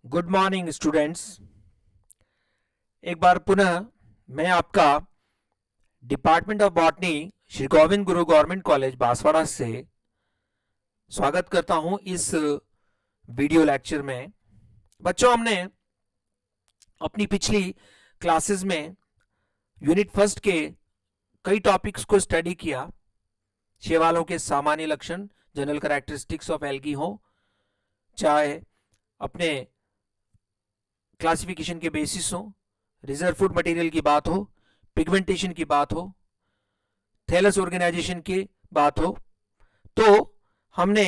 Good morning students. एक बार पुनः मैं आपका department of botany Shri Govind Guru government college Banswara से स्वागत करता हूं इस वीडियो लेक्चर में। बच्चों, हमने अपनी पिछली क्लासेस में यूनिट फर्स्ट के कई टॉपिक्स को स्टडी किया। शैवालों के सामान्य लक्षण, जनरल कैरेक्टरिस्टिक्स ऑफ एल्गी हो, चाहे अपने क्लासिफिकेशन के बेसिस हो, रिजर्व फूड मटेरियल की बात हो, पिगमेंटेशन की बात हो, थैलस ऑर्गेनाइजेशन की बात हो, तो हमने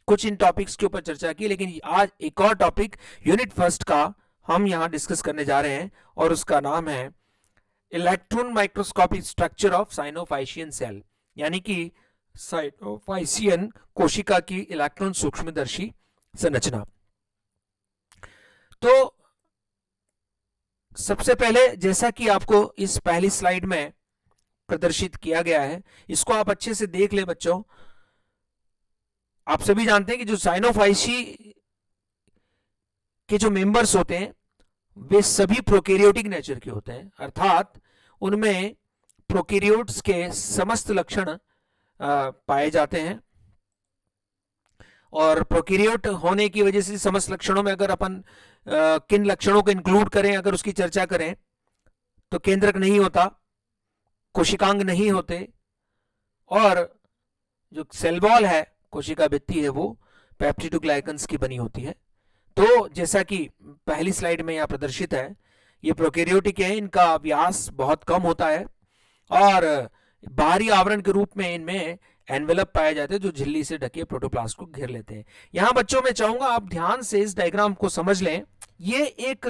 कुछ इन टॉपिक्स के ऊपर चर्चा की। लेकिन आज एक और टॉपिक यूनिट फर्स्ट का हम यहां डिस्कस करने जा रहे हैं और उसका नाम है electron microscopic structure of cyanophycean cell, यानी कि साइनोफाइशियन कोशिका की इलेक्ट्रॉन सूक्ष्मदर्शी संरचना। तो सबसे पहले, जैसा कि आपको इस पहली स्लाइड में प्रदर्शित किया गया है, इसको आप अच्छे से देख ले बच्चों। आप सभी जानते हैं कि जो साइनोफाइशी के जो मेंबर्स होते हैं वे सभी प्रोकैरियोटिक नेचर के होते हैं, अर्थात उनमें प्रोकैरियोट्स के समस्त लक्षण पाए जाते हैं। और प्रोकैरियोट होने की वजह से समस्त लक्षणों में अगर अपन किन लक्षणों को इंक्लूड करें, अगर उसकी चर्चा करें, तो केंद्रक नहीं होता, कोशिकांग नहीं होते, और जो सेल वॉल है, कोशिका भित्ति है, वो पेप्टिडोग्लाइकन्स की बनी होती है। तो जैसा कि पहली स्लाइड में यहां प्रदर्शित है, ये प्रोकैरियोटिक है, इनका व्यास बहुत कम होता है और बाहरी आवरण के रूप में इनमें एनवेलप पाए जाते हैं जो झिल्ली से ढके प्रोटोप्लास्ट को घेर लेते हैं। यहां बच्चों में चाहूंगा आप ध्यान से इस डायग्राम को समझ लें। ये एक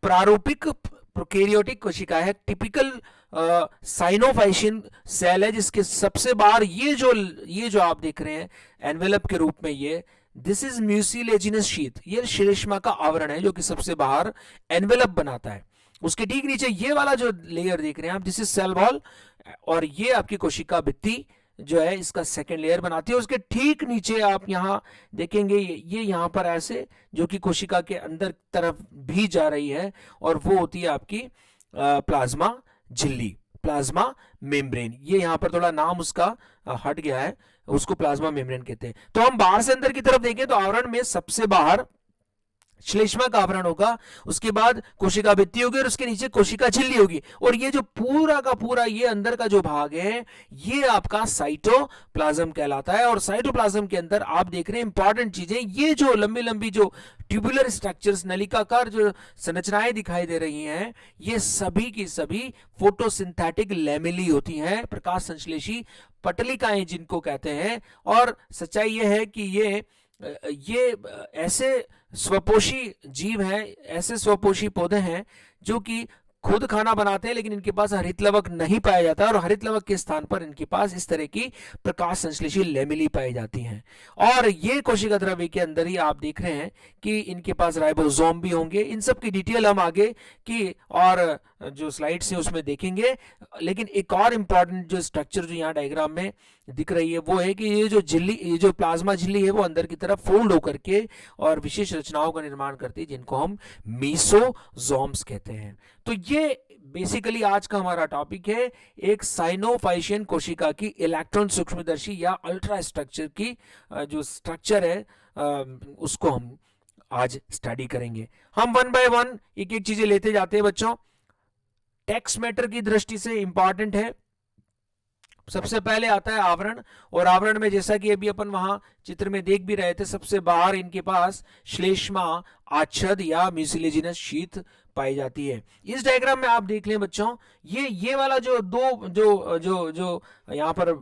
प्रारूपिक प्रोकैरियोटिक कोशिका है, टिपिकल साइनोफाइशियन सेल है, जिसके सबसे बाहर ये जो आप देख रहे हैं एनवेलप के रूप में, ये दिस इज म्यूसिलेजिनस शीथ, ये श्लेष्मा का आवरण है जो कि सबसे बाहर एनवेलप बनाता है। उसके ठीक नीचे ये वाला जो लेयर देख रहे हैं आप, दिस इज सेल वॉल, और ये आपकी कोशिका भित्ति जो है इसका सेकेंड लेयर बनाती है। उसके ठीक नीचे आप यहां देखेंगे ये यहां पर ऐसे, जो कि कोशिका के अंदर तरफ भी जा रही है, और वो होती है आपकी प्लाज्मा झिल्ली, प्लाज्मा मेम्ब्रेन। ये यहां पर थोड़ा नाम उसका हट गया है, उसको प्लाज्मा मेम्ब्रेन कहते हैं। तो हम बाहर से अंदर की तरफ देखें तो आवरण में सबसे बाहर श्लेष्मा का आवरण होगा, उसके बाद कोशिका भित्ति होगी और उसके नीचे कोशिका झिल्ली होगी, और ये जो पूरा का पूरा ये अंदर का जो भाग है ये आपका साइटोप्लाज्म कहलाता है। और साइटोप्लाज्म के अंदर आप देख रहे हैं इंपॉर्टेंट चीजें, ये जो लंबी लंबी जो ट्यूबुलर स्ट्रक्चर्स, नलिकाकार जो संरचनाएं दिखाई दे रही हैं, ये सभी की सभी फोटोसिंथेटिक लैमेली होती हैं, प्रकाश संश्लेषी पटलिकाएं जिनको कहते हैं। और सच्चाई ये है कि ये ऐसे स्वपोषी जीव हैं, ऐसे स्वपोषी पौधे हैं जो कि खुद खाना बनाते हैं, लेकिन इनके पास हरित लवक नहीं पाया जाता, और हरित लवक के स्थान पर इनके पास इस तरह की प्रकाश संश्लेषी लैमेली पाई जाती हैं। और ये कोशिका द्रव्य के अंदर ही आप देख रहे हैं कि इनके पास राइबोसोम भी होंगे। इन सब की डिटेल हम आगे की और जो स्लाइड्स है उसमें देखेंगे। लेकिन एक और इंपॉर्टेंट जो स्ट्रक्चर जो यहाँ डायग्राम में दिख रही है वो है कि ये जो झिल्ली, ये जो प्लाज्मा झिल्ली है, वो अंदर की तरफ फोल्ड होकर के और विशेष रचनाओं का निर्माण करती है, जिनको हम मीसोजोम्स कहते हैं। तो ये बेसिकली आज का हमारा टॉपिक है, एक साइनोफाइशियन कोशिका की इलेक्ट्रॉन सूक्ष्मदर्शी या अल्ट्रा स्ट्रक्चर की जो स्ट्रक्चर है उसको हम आज स्टडी करेंगे। हम वन बाय वन एक एक चीजें लेते जाते हैं बच्चों। टेक्स्ट मैटर की दृष्टि से इंपॉर्टेंट है। सबसे पहले आता है आवरण, और आवरण में जैसा कि अभी अपन वहां चित्र में देख भी रहे थे, सबसे बाहर इनके पास श्लेष्मा आच्छद या म्यूसिलेजिनस शीथ पाई जाती है। इस डायग्राम में आप देख लें बच्चों, ये वाला जो दो जो जो जो यहाँ पर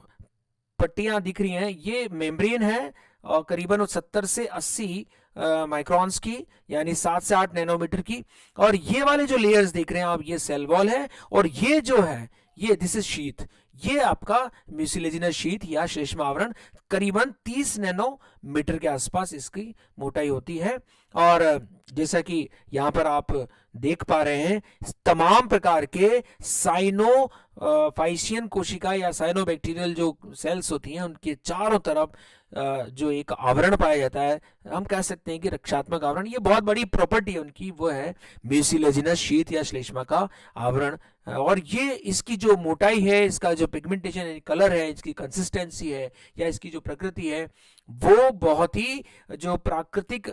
पट्टियां दिख रही हैं, ये मेम्ब्रेन है, और करीबन 70 से 80 माइक्रॉन्स की, यानी 7 से 8 नैनोमीटर की। और ये वाले जो लेयर्स देख रहे हैं आप, ये सेल वॉल है, और ये जो है ये दिस इज शीथ, ये आपका म्यूसिलेजिनस शीथ या श्लेष्मा आवरण, करीबन 30 नैनोमीटर के आसपास इसकी मोटाई होती है। और जैसा कि यहाँ पर आप देख पा रहे हैं, तमाम प्रकार के साइनो फाइशियन कोशिका या साइनोबैक्टीरियल जो सेल्स होती हैं उनके चारों तरफ जो एक आवरण पाया जाता है, हम कह सकते हैं कि रक्षात्मक आवरण, ये बहुत बड़ी प्रॉपर्टी है उनकी, वो है म्यूसिलेजिनस शीथ या श्लेष्मा का आवरण। और ये इसकी जो मोटाई है, इसका जो पिगमेंटेशन है, कलर है, इसकी कंसिस्टेंसी है या इसकी जो प्रकृति है, वो बहुत ही जो प्राकृतिक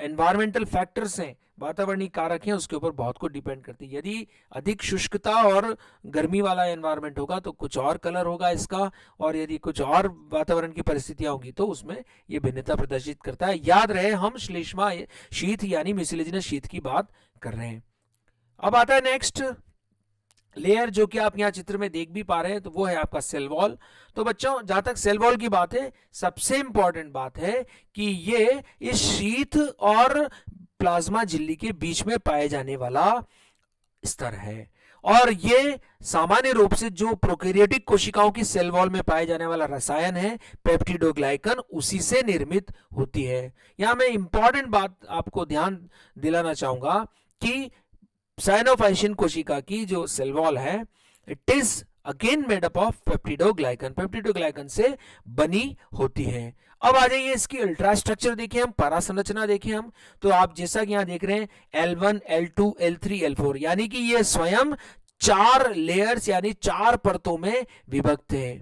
एनवायरमेंटल फैक्टर्स हैं, वातावरणीय कारक हैं, उसके ऊपर बहुत कुछ डिपेंड करती है। यदि अधिक शुष्कता और गर्मी वाला एनवायरनमेंट होगा तो कुछ और कलर होगा इसका, और यदि कुछ और वातावरण की परिस्थितियां होंगी तो उसमें ये भिन्नता प्रदर्शित करता है। याद रहे हम श्लेष्मा शीथ यानी म्यूसिलेजिनस शीथ की बात कर रहे हैं। अब आता है नेक्स्ट लेयर जो कि आप यहाँ चित्र में देख भी पा रहे हैं, तो वो है आपका सेल वॉल। तो बच्चों, जहां तक सेल वॉल की बात है, सबसे इंपॉर्टेंट बात है कि ये इस शीथ और प्लाज्मा झिल्ली के बीच में पाए जाने वाला स्तर है, और ये सामान्य रूप से जो प्रोकैरियोटिक कोशिकाओं की सेल वॉल में पाए जाने वाला रसायन है पेप्टिडोग्लाइकन, उसी से निर्मित होती है। यहां मैं इंपॉर्टेंट बात आपको ध्यान दिलाना चाहूंगा कि साइनोफाइशियन कोशिका की जो सेल वॉल है, it is again made up of peptidoglycan, peptidoglycan से बनी होती है। अब आ जाइए इसकी अल्ट्रा स्ट्रक्चर देखें हम, परासंरचना देखें हम, तो आप जैसा कि यहां देख रहे हैं L1, L2, L3, L4, यानी कि ये स्वयं 4 लेयर्स यानी 4 परतों में विभक्त है।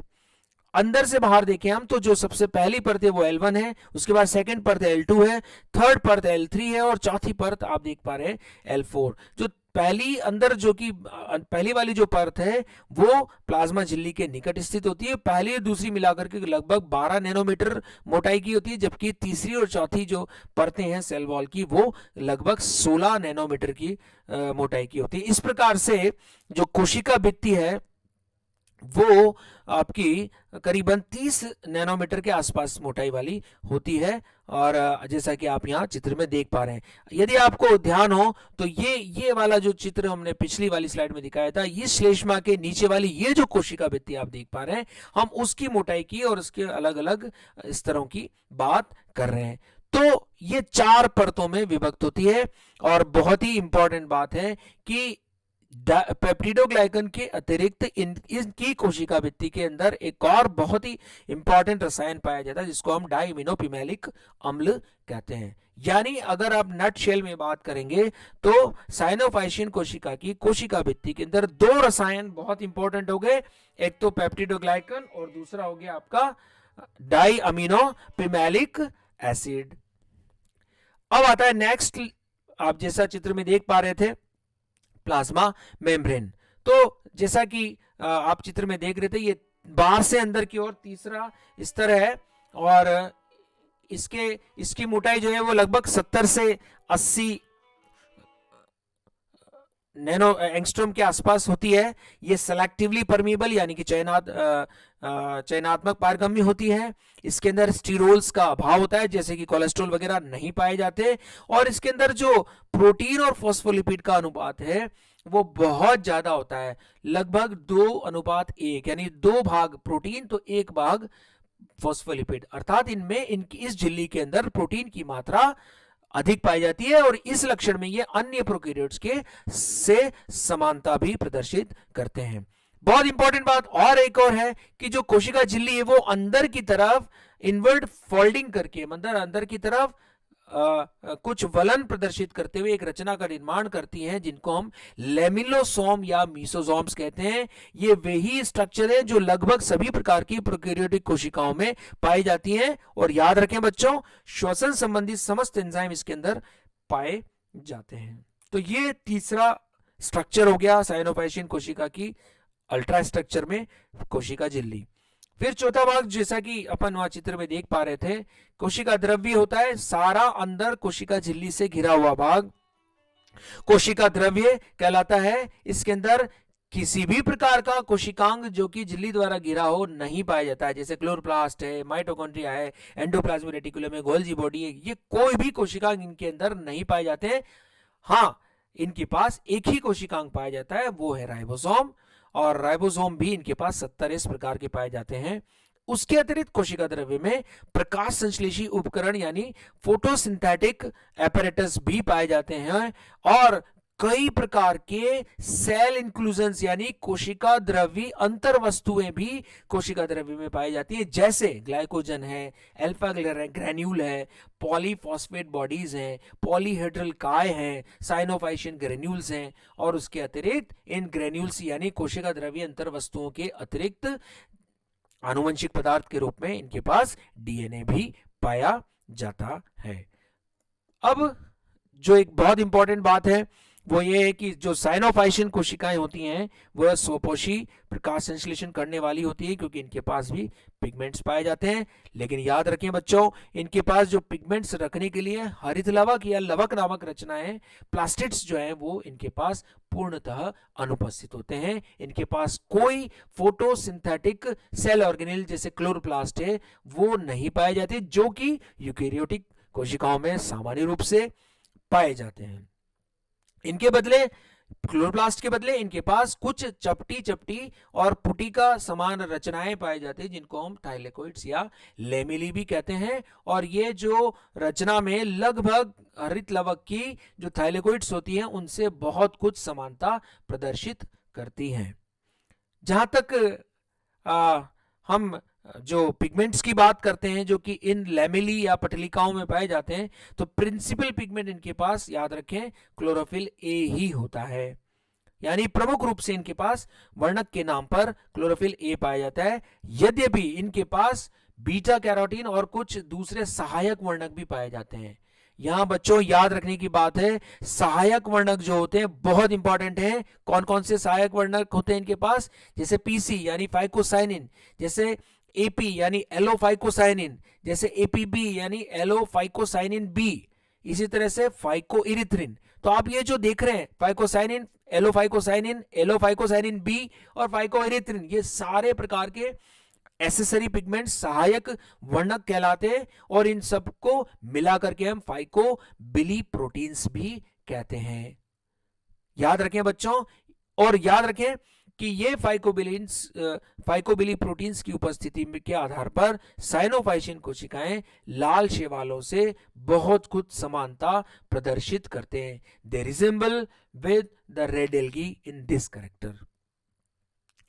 अंदर से बाहर देखें हम तो जो सबसे पहली परत है वो L1 है, उसके बाद सेकंड परत L2 है, थर्ड परत L3 है, और चौथी परत आप देख पा रहे हैं L4। जो पहली अंदर जो कि पहली वाली जो परत है वो प्लाज्मा झिल्ली के निकट स्थित होती है। पहली और दूसरी मिलाकर के लगभग 12 नैनोमीटर मोटाई की होती है, जबकि तीसरी और चौथी जो परतें हैं सेल वॉल की वो लगभग 16 नैनोमीटर की मोटाई की होती है। इस प्रकार से जो कोशिका भित्ति है वो आपकी करीबन 30 नैनोमीटर के आसपास मोटाई वाली होती है, और जैसा कि आप यहाँ चित्र में देख पा रहे हैं। यदि आपको ध्यान हो तो ये वाला जो चित्र हमने पिछली वाली स्लाइड में दिखाया था, ये श्लेष्मा के नीचे वाली ये जो कोशिका भित्ति आप देख पा रहे हैं, हम उसकी मोटाई की और उसके अलग अलग स्तरों की बात कर रहे हैं। तो ये 4 परतों में विभक्त होती है, और बहुत ही इंपॉर्टेंट बात है कि पेप्टिडोग्लाइकन के अतिरिक्त इनकी कोशिका भित्ति के अंदर एक और बहुत ही इंपॉर्टेंट रसायन पाया जाता है जिसको हम डाइमिनोपिमेलिक अम्ल कहते हैं। यानी अगर आप नट शेल में बात करेंगे तो साइनोफाइशियन कोशिका की कोशिका भित्ति के अंदर 2 रसायन बहुत इंपॉर्टेंट हो गए, एक तो पेप्टिडोग्लाइकन और दूसरा हो गया आपका डाइअमीनोपिमेलिक एसिड। अब आता है नेक्स्ट, आप जैसा चित्र में देख पा रहे थे, प्लाज्मा मेम्ब्रेन। तो जैसा कि आप चित्र में देख रहे थे, ये बाहर से अंदर की ओर तीसरा स्तर है, और इसकी मोटाई जो है वो लगभग 70 से 80 नैनो एंगस्ट्रॉम के आसपास होती है। ये सेलेक्टिवली परमीबल यानी कि चयनात्मक पारगम्य होती है। इसके अंदर स्टीरोल्स का अभाव होता है, जैसे कि कोलेस्ट्रॉल वगैरह नहीं पाए जाते, और इसके अंदर जो प्रोटीन और फॉस्फोलिपिड का अनुपात है वो बहुत ज्यादा होता है, लगभग 2:1, यानी 2 भाग प्रोटीन तो 1 भाग फॉस्फोलिपिड, अर्थात इस झिल्ली के अंदर प्रोटीन की मात्रा अधिक पाई जाती है, और इस लक्षण में ये अन्य प्रोकैरियोट्स के से समानता भी प्रदर्शित करते हैं। बहुत इंपॉर्टेंट बात और एक और है कि जो कोशिका झिल्ली है वो अंदर की तरफ इनवर्ट फोल्डिंग करके अंदर की तरफ कुछ वलन प्रदर्शित करते हुए एक रचना का निर्माण करती हैं, जिनको हम लेमिलोसोम या मीसोसोम्स कहते हैं। ये वही स्ट्रक्चर है जो लगभग सभी प्रकार की प्रोकैरियोटिक कोशिकाओं में पाई जाती हैं, और याद रखें बच्चों, श्वसन संबंधी समस्त एंजाइम इसके अंदर पाए जाते हैं। तो ये तीसरा स्ट्रक्चर हो गया साइनोफाइशियन कोशिका की अल्ट्रा स्ट्रक्चर में कोशिका झिल्ली। फिर चौथा भाग, जैसा कि अपन वहां चित्र में देख पा रहे थे, कोशिका द्रव्य होता है, सारा अंदर कोशिका झिल्ली से घिरा हुआ भाग कोशिका द्रव्य कहलाता है। इसके अंदर किसी भी प्रकार का कोशिकांग जो कि झिल्ली द्वारा घिरा हो नहीं पाया जाता है, जैसे क्लोरोप्लास्ट है, माइटोकॉन्ड्रिया है, एंडोप्लाज्मिक रेटिकुलम है, गोल्जी बॉडी है, ये कोई भी कोशिकांग इनके अंदर नहीं पाए जाते हैं। हाँ, इनके पास एक ही कोशिकांग पाया जाता है, वो है राइबोसोम, और राइबोसोम भी इनके पास 70 इस प्रकार के पाए जाते हैं। उसके अतिरिक्त कोशिका द्रव्य में प्रकाश संश्लेषी उपकरण यानी फोटोसिंथेटिक एपरेटस भी पाए जाते हैं और कई प्रकार के सेल इंक्लूजन्स यानी कोशिका द्रव्य अंतर वस्तुएं भी कोशिका द्रव्य में पाई जाती है, जैसे ग्लाइकोजन है, अल्फा ग्रैन्यूल है, पॉलीफॉस्फेट बॉडीज हैं, पॉलीहेड्रल काय हैं, साइनोफाइशियन ग्रेन्यूल्स हैं और उसके अतिरिक्त इन ग्रेन्यूल्स यानी कोशिका द्रव्य अंतर वस्तुओं के अतिरिक्त आनुवंशिक पदार्थ के रूप में इनके पास डीएनए भी पाया जाता है। अब जो एक बहुत इंपॉर्टेंट बात है वो ये है कि जो साइनोफाइशियन कोशिकाएं होती हैं वह स्वपोषी प्रकाश संश्लेषण करने वाली होती है क्योंकि इनके पास भी पिगमेंट्स पाए जाते हैं। लेकिन याद रखें बच्चों, इनके पास जो पिगमेंट्स रखने के लिए हरित लवक या लवक नामक रचनाएं प्लास्टिड्स जो है वो इनके पास पूर्णतः अनुपस्थित होते हैं। इनके पास कोई फोटोसिंथेटिक सेल ऑर्गेनेल जैसे क्लोरोप्लास्ट है वो नहीं पाए जाते, जो कि यूकेरियोटिक कोशिकाओं में सामान्य रूप से पाए जाते हैं। इनके बदले क्लोरोप्लास्ट के बदले इनके पास कुछ चपटी चपटी और पुटिका समान रचनाएं पाई जाती हैं जिनको हम थाइलेकोइड्स या लेमिली भी कहते हैं। और ये जो रचना में लगभग हरित लवक की जो थाइलेकोइड्स होती हैं उनसे बहुत कुछ समानता प्रदर्शित करती हैं। जहां तक हम जो पिगमेंट्स की बात करते हैं जो कि इन लैमेली या पटलिकाओं में पाए जाते हैं, तो प्रिंसिपल पिगमेंट इनके पास याद रखें क्लोरोफिल ए ही होता है, यानी प्रमुख रूप से इनके पास वर्णक के नाम पर क्लोरोफिल ए पाया जाता है। यद्यपि इनके पास बीटा कैरोटीन और कुछ दूसरे सहायक वर्णक भी पाए जाते हैं। यहां बच्चों याद रखने की बात है, सहायक वर्णक जो होते हैं बहुत इंपॉर्टेंट हैं। कौन कौन से सहायक वर्णक होते हैं इनके पास? जैसे पीसी यानी फाइकोसाइनिन, जैसे एपी यानी एलोफाइकोसाइनिन, जैसे एपीबी यानी एलोफाइकोसाइनिन बी, इसी तरह से फाइकोइरिथ्रिन। तो आप ये जो देख रहे हैं फाइकोसाइनिन, एलोफाइकोसाइनिन बी और फाइकोइरिथ्रिन, ये सारे प्रकार के एसेसरी पिगमेंट सहायक वर्णक कहलाते हैं और इन सबको मिलाकर के हम फाइकोबिली प्रोटीन्स भी कहते हैं। याद रखें बच्चों, और याद रखें कि ये फाइकोबिली प्रोटीन्स की उपस्थिति के आधार पर साइनोफाइशियन कोशिकाएं लाल शैवालों से बहुत कुछ समानता प्रदर्शित करते हैं। They resemble with the red algae in this character.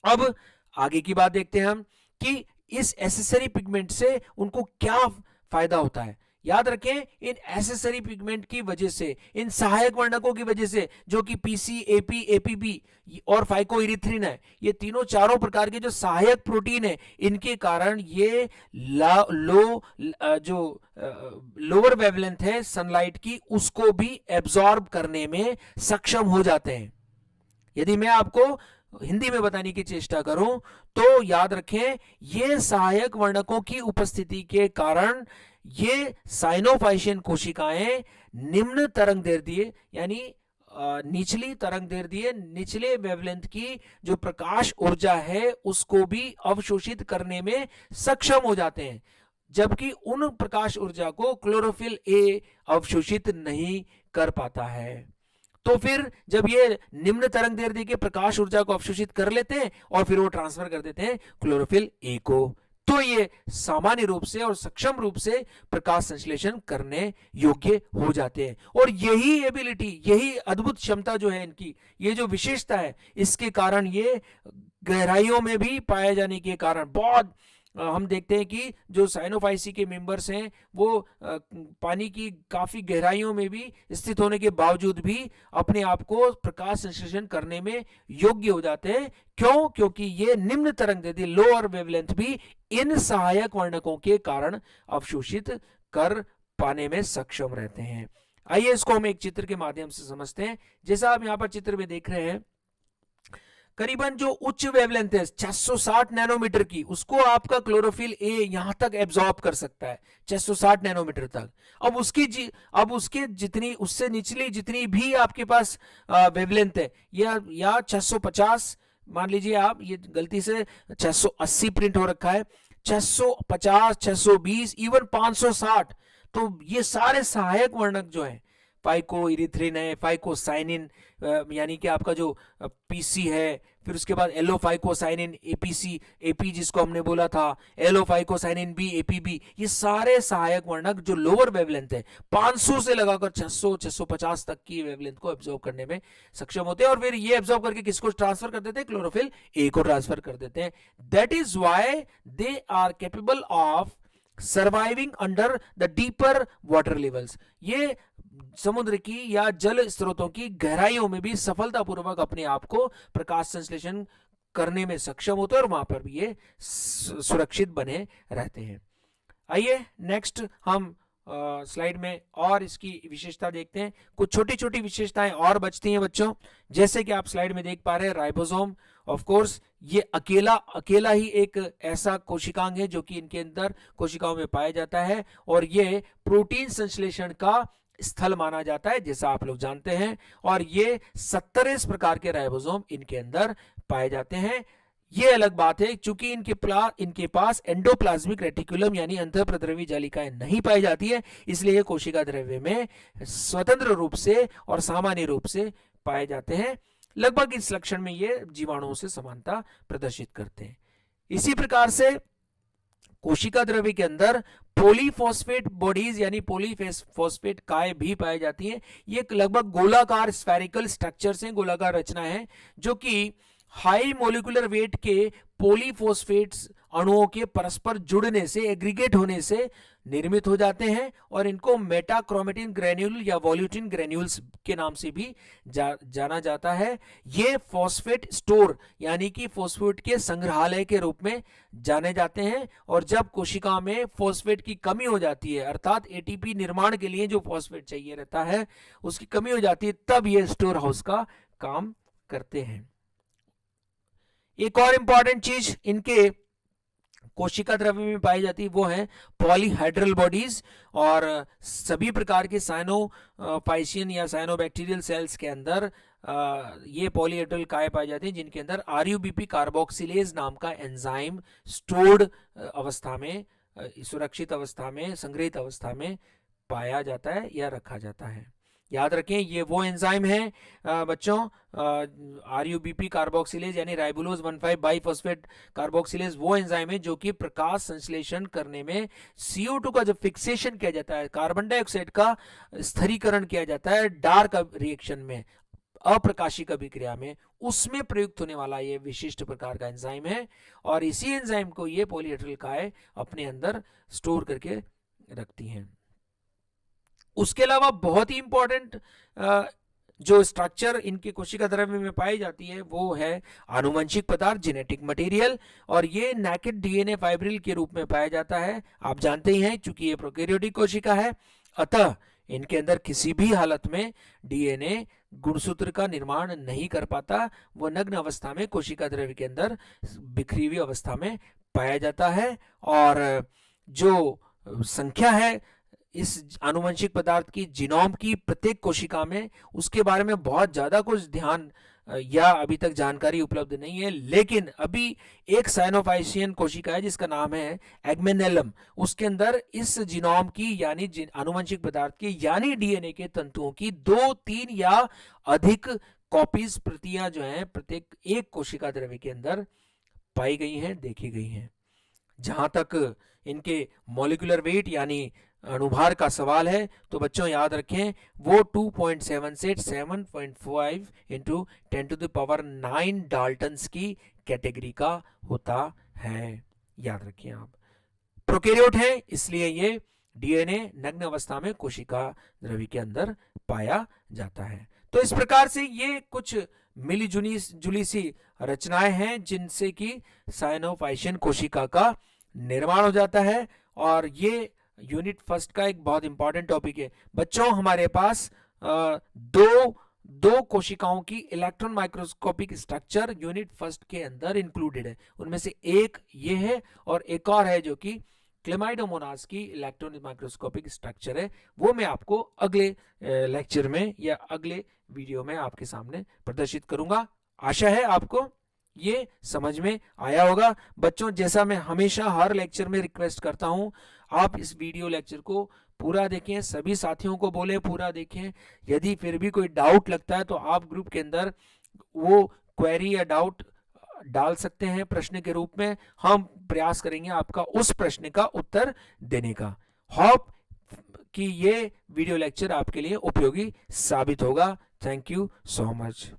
अब आगे की बात देखते हैं हम कि इस एसेसरी पिगमेंट से उनको क्या फायदा होता है। याद रखें, इन एसेसरी पिगमेंट की वजह से, इन सहायक वर्णकों की वजह से जो कि पीसी, एपी, एपीबी और फाइकोइरिथ्रिन है, ये तीनों चारों प्रकार के जो सहायक प्रोटीन है, इनके कारण ये लोअर वेवलेंथ है सनलाइट की, उसको भी एब्जॉर्ब करने में सक्षम हो जाते हैं। यदि मैं आपको हिंदी में बताने की चेष्टा करूं तो याद रखें, ये सहायक वर्णकों की उपस्थिति के कारण ये साइनोफाइशियन कोशिकाएं निम्न तरंगदैर्ध्य यानी निचली तरंगदैर्ध्य, निचले वेवलेंथ की जो प्रकाश ऊर्जा है उसको भी अवशोषित करने में सक्षम हो जाते हैं, जबकि उन प्रकाश ऊर्जा को क्लोरोफिल ए अवशोषित नहीं कर पाता है। तो फिर जब ये निम्न तरंगदैर्ध्य के प्रकाश ऊर्जा को अवशोषित कर लेते हैं और फिर वो ट्रांसफर कर देते हैं क्लोरोफिल ए को, तो ये सामान्य रूप से और सक्षम रूप से प्रकाश संश्लेषण करने योग्य हो जाते हैं। और यही एबिलिटी, यही अद्भुत क्षमता जो है इनकी, ये जो विशेषता है, इसके कारण ये गहराइयों में भी पाए जाने के कारण बहुत हम देखते हैं कि जो साइनोफाइसी के मेंबर्स हैं वो पानी की काफी गहराइयों में भी स्थित होने के बावजूद भी अपने आप को प्रकाश संश्लेषण करने में योग्य हो जाते हैं। क्यों? क्योंकि ये निम्न तरंगदैर्ध्य, लोअर वेवलेंथ भी इन सहायक वर्णकों के कारण अवशोषित कर पाने में सक्षम रहते हैं। आइए इसको हम एक चित्र के माध्यम से समझते हैं। जैसा आप यहाँ पर चित्र में देख रहे हैं, करीबन जो उच्च वेवलेंथ है 660 नैनोमीटर की, उसको आपका क्लोरोफिल ए यहां तक एब्जॉर्ब कर सकता है, 660 नैनोमीटर तक। अब उसके जितनी, उससे निचली जितनी भी आपके पास वेवलेंथ है, या 650 मान लीजिए आप, ये गलती से 680 प्रिंट हो रखा है, 650, 620, इवन 560, तो ये सारे सहायक वर्णक जो है, फाइकोइरिथ्रिन है, फाइकोसाइनिन यानी कि आपका जो पीसी है, फिर उसके बाद LO5 APC AP जिसको हमने बोला था, LO5 B APB, ये सारे सहायक वर्णक जो लोअर वेवलेंथ है 500 से लगाकर 600 650 तक की वेवलेंथ को एब्जॉर्ब करने में सक्षम होते हैं, और फिर ये एब्जॉर्ब करके किसको ट्रांसफर कर देते हैं, क्लोरोफिल ए को ट्रांसफर कर देते हैं। That is why they are capable of surviving under the deeper water levels. ये समुद्र की या जल स्रोतों की गहराइयों में भी सफलतापूर्वक अपने आप को प्रकाश संश्लेषण करने में सक्षम होते हैं और वहां पर भी ये सुरक्षित बने रहते हैं। आइए नेक्स्ट हम स्लाइड में और इसकी विशेषता देखते हैं। कुछ छोटी छोटी विशेषताएं और बचती हैं बच्चों, जैसे कि आप स्लाइड में देख पा रहे हैं राइबोसोम। ऑफ कोर्स ये अकेला ही एक ऐसा कोशिकांग है जो कि इनके अंदर कोशिकाओं में पाया जाता है, और ये प्रोटीन संश्लेषण का स्थल माना जाता है जैसा आप लोग जानते हैं, और ये 27 प्रकार के राइबोसोम इनके अंदर पाए जाते हैं। ये अलग बात है, चूंकि इनके पास एंडोप्लाज्मिक रेटिकुलम यानी अंतःप्रद्रवी जालिकाएं नहीं पाई जाती है, इसलिए ये कोशिका द्रव्य में स्वतंत्र रूप से और सामान्य रूप से पाए जाते हैं। लगभग इस लक्षण में ये जीवाणुओं से समानता प्रदर्शित करते हैं। इसी प्रकार से कोशिका द्रव्य के अंदर पॉलीफॉस्फेट बॉडीज यानी पॉलीफॉस्फेट काय भी पाई जाती हैं। ये लगभग गोलाकार स्फेरिकल स्ट्रक्चर्स हैं, गोलाकार रचना है, जो कि हाई मोलिकुलर वेट के पॉलीफॉस्फेट्स अणुओं के परस्पर जुड़ने से, एग्रीगेट होने से निर्मित हो जाते हैं, और इनको मेटाक्रोमेटिन ग्रेन्यूल या वॉल्यूटिन ग्रेन्यूल्स के नाम से भी जाना जाता है। ये फॉस्फेट स्टोर यानी कि फॉस्फेट के संग्रहालय के रूप में जाने जाते हैं, और जब कोशिका में फॉस्फेट की कमी हो जाती है, अर्थात एटीपी निर्माण के लिए जो फॉस्फेट चाहिए रहता है उसकी कमी हो जाती है, तब ये स्टोर हाउस का काम करते हैं। एक और इंपॉर्टेंट चीज इनके कोशिका द्रव्य में पाई जाती है वो है पॉलीहाइड्रल बॉडीज, और सभी प्रकार के साइनोफाइशियन या साइनोबैक्टीरियल सेल्स के अंदर ये पॉलीहाइड्रल काय पाए जाते हैं, जिनके अंदर RUBP कार्बोक्सिलेज नाम का एंजाइम स्टोर्ड अवस्था में, सुरक्षित अवस्था में, संग्रहित अवस्था में पाया जाता है या रखा जाता है। याद रखें ये वो एंजाइम है बच्चों, RUBP कार्बोक्सिलेज यानी राइबोलोज 1,5 बाइफॉस्फेट कार्बोक्सिलेज वो एंजाइम है जो कि प्रकाश संश्लेषण करने में CO2 का जब फिक्सेशन किया जाता है, कार्बन डाइऑक्साइड का स्थिरीकरण किया जाता है डार्क रिएक्शन में, अप्रकाशिक अभिक्रिया में, उसमें प्रयुक्त होने वाला ये विशिष्ट प्रकार का एंजाइम है, और इसी एंजाइम को ये पॉलीहाइड्रल काय अपने अंदर स्टोर करके रखती हैं। उसके अलावा बहुत ही इंपॉर्टेंट जो स्ट्रक्चर इनके कोशिका द्रव्य में पाई जाती है वो है आनुवंशिक पदार्थ, जेनेटिक मटेरियल, और ये नेकेड DNA फाइब्रिल के रूप में पाया जाता है। आप जानते ही हैं चूंकि ये प्रोकैरियोटिक कोशिका है, अतः इनके अंदर किसी भी हालत में DNA गुणसूत्र का निर्माण नहीं कर पाता, वो नग्न अवस्था में कोशिका द्रव्य के अंदर बिखरी हुई अवस्था में पाया जाता है। और जो संख्या है इस आनुवंशिक पदार्थ की जीनोम की प्रत्येक कोशिका में, उसके बारे में बहुत ज्यादा कुछ ध्यान या अभी तक जानकारी उपलब्ध नहीं है, लेकिन अभी एक साइनोफाइशियन कोशिका है जिसका नाम है एग्मेनेलम, उसके अंदर इस जीनोम की यानी आनुवंशिक पदार्थ की यानी DNA के तंतुओं की 2, 3 या अधिक कॉपीज, प्रतियां जो हैं प्रत्येक एक कोशिका द्रव्य के अंदर पाई गई हैं, देखी गई हैं। जहां तक इनके मॉलिक्यूलर वेट यानी अणुभार का सवाल है तो बच्चों याद रखें वो 2.7 से 7.5 इंटू 10⁹ डाल्टन्स की कैटेगरी का होता है। याद रखें आप प्रोकैरियोट है, इसलिए ये DNA नग्न अवस्था में कोशिका द्रव्य के अंदर पाया जाता है। तो इस प्रकार से ये कुछ मिली जुली सी रचनाएं हैं जिनसे कि साइनोफाइशियन कोशिका का निर्माण हो जाता है, और ये यूनिट फर्स्ट का एक बहुत इंपॉर्टेंट टॉपिक है। बच्चों हमारे पास दो कोशिकाओं की electron microscopic structure unit first के अंदर इंक्लूडेड है, उनमें से एक ये है और एक और है जो कि क्लेमाइडोमोनास की इलेक्ट्रॉन माइक्रोस्कोपिक स्ट्रक्चर है, वो मैं आपको अगले लेक्चर में या अगले वीडियो में आपके सामने प्रदर्शित करूंगा। आशा है आपको ये समझ में आया होगा। बच्चों जैसा मैं हमेशा हर लेक्चर में रिक्वेस्ट करता हूं, आप इस वीडियो लेक्चर को पूरा देखें, सभी साथियों को बोले पूरा देखें। यदि फिर भी कोई डाउट लगता है तो आप ग्रुप के अंदर वो क्वेरी या डाउट डाल सकते हैं प्रश्न के रूप में। हम प्रयास करेंगे आपका उस प्रश्न का उत्तर देने का। होप कि ये वीडियो लेक्चर आपके लिए उपयोगी साबित होगा। Thank you so much.